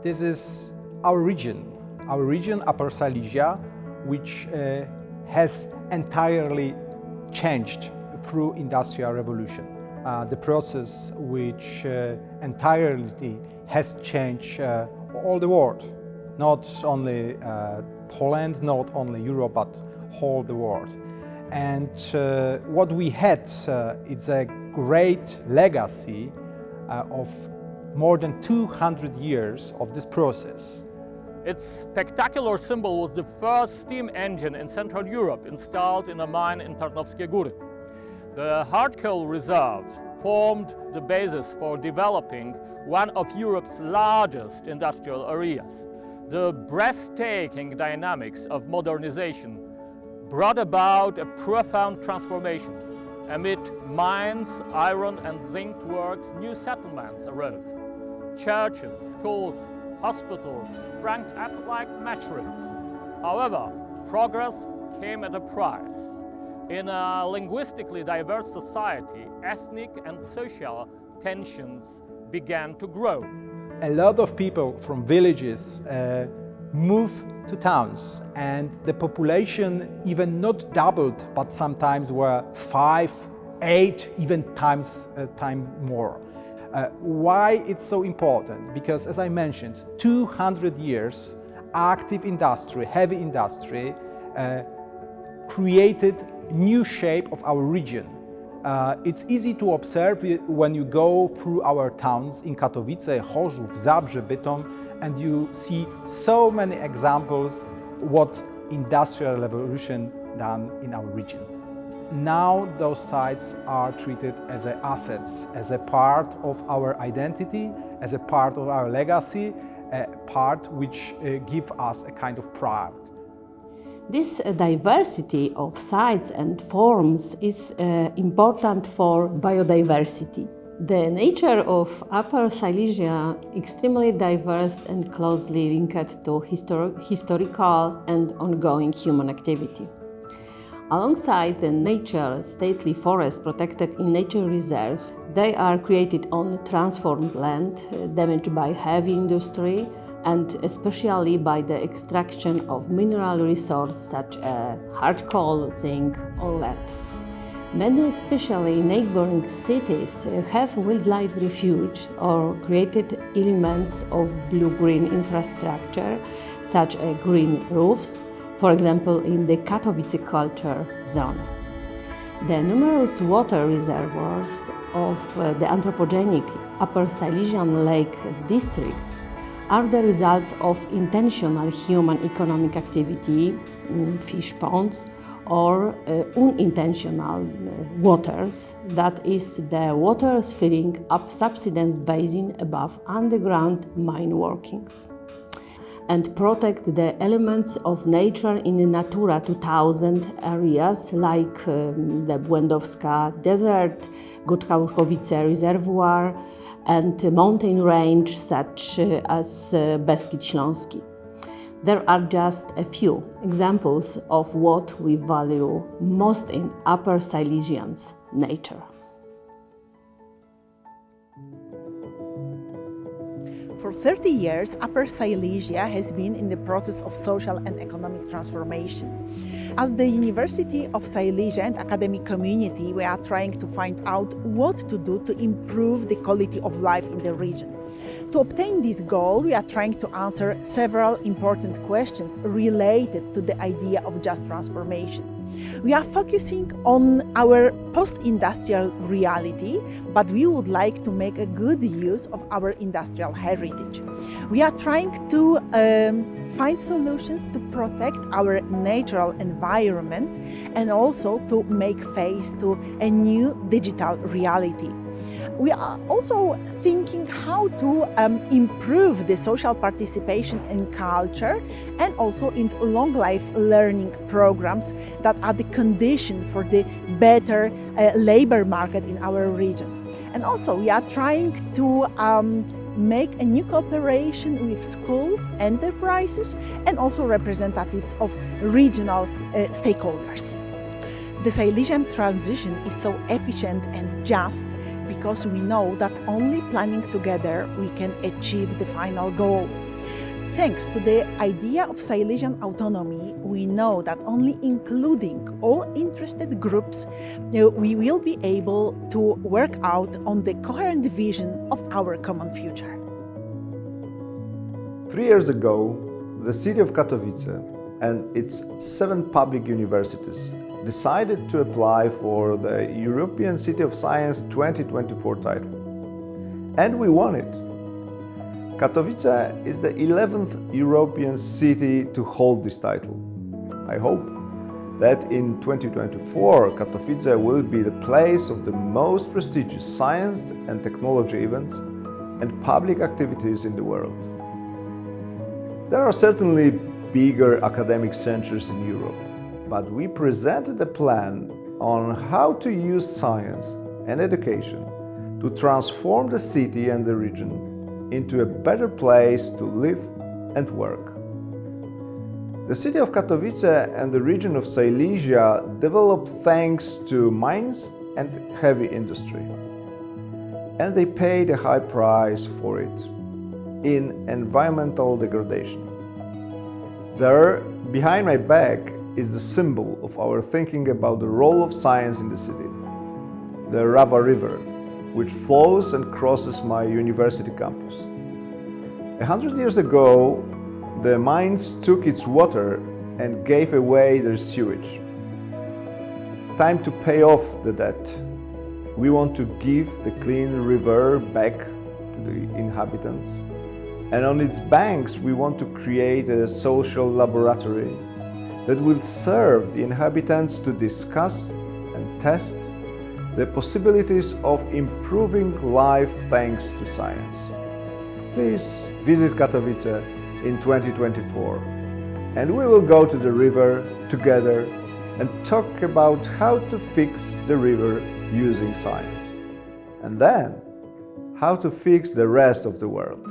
This is our region, Upper Silesia, which has entirely changed through Industrial Revolution. The process which entirely has changed all the world, not only Poland, not only Europe, but whole the world. And what we had, it's a great legacy of more than 200 years of this process. Its spectacular symbol was the first steam engine in Central Europe installed in a mine in Tarnowskie Góry. The hard coal reserves formed the basis for developing one of Europe's largest industrial areas. The breathtaking dynamics of modernization brought about a profound transformation. Amid mines, iron and zinc works, new settlements arose. Churches, schools, hospitals sprang up like mushrooms. However, progress came at a price. In a linguistically diverse society, ethnic and social tensions began to grow. A lot of people from villages moved to towns, and the population even not doubled, but sometimes were 5, 8, even times more. Why it's so important? Because, as I mentioned, 200 years active industry, heavy industry, created new shape of our region. It's easy to observe it when you go through our towns in Katowice, Chorzów, Zabrze, Bytom, and you see so many examples what industrial revolution done in our region. Now those sites are treated as assets, as a part of our identity, as a part of our legacy, a part which gives us a kind of pride. This diversity of sites and forms is important for biodiversity. The nature of Upper Silesia extremely diverse and closely linked to historical and ongoing human activity. Alongside the nature stately forests protected in nature reserves, they are created on transformed land damaged by heavy industry and especially by the extraction of mineral resources such as hard coal, zinc or lead. Many, especially neighboring cities, have wildlife refuge or created elements of blue-green infrastructure such as green roofs, for example in the Katowice culture zone. The numerous water reservoirs of the anthropogenic Upper Silesian lake districts are the result of intentional human economic activity, fish ponds, or unintentional waters, that is, the waters filling up subsidence basin above underground mine workings, and protect the elements of nature in the Natura 2000 areas like the Błędowska Desert, Gotchałkowice Reservoir, and mountain range such as Beskid Śląski. There are just a few examples of what we value most in Upper Silesians nature. For 30 years, Upper Silesia has been in the process of social and economic transformation. As the University of Silesia and academic community, we are trying to find out what to do to improve the quality of life in the region. To obtain this goal, we are trying to answer several important questions related to the idea of just transformation. We are focusing on our post-industrial reality, but we would like to make a good use of our industrial heritage. We are trying to find solutions to protect our natural environment and also to make face to a new digital reality. We are also thinking how to improve the social participation in culture and also in long life learning programs that are the condition for the better labor market in our region. And also we are trying to make a new cooperation with schools, enterprises and also representatives of regional stakeholders. The Silesian transition is so efficient and just because we know that only planning together we can achieve the final goal. Thanks to the idea of Silesian autonomy, we know that only including all interested groups, we will be able to work out on the coherent vision of our common future. 3 years ago, the city of Katowice and its 7 public universities decided to apply for the European City of Science 2024 title. And we won it. Katowice is the 11th European city to hold this title. I hope that in 2024 Katowice will be the place of the most prestigious science and technology events and public activities in the world. There are certainly bigger academic centers in Europe, but we presented a plan on how to use science and education to transform the city and the region into a better place to live and work. The city of Katowice and the region of Silesia developed thanks to mines and heavy industry. And they paid a high price for it in environmental degradation. There, behind my back, is the symbol of our thinking about the role of science in the city, the Rava River, which flows and crosses my university campus. 100 years ago, the mines took its water and gave away their sewage. Time to pay off the debt. We want to give the clean river back to the inhabitants. And on its banks, we want to create a social laboratory that will serve the inhabitants to discuss and test the possibilities of improving life thanks to science. Please visit Katowice in 2024, and we will go to the river together and talk about how to fix the river using science, and then how to fix the rest of the world.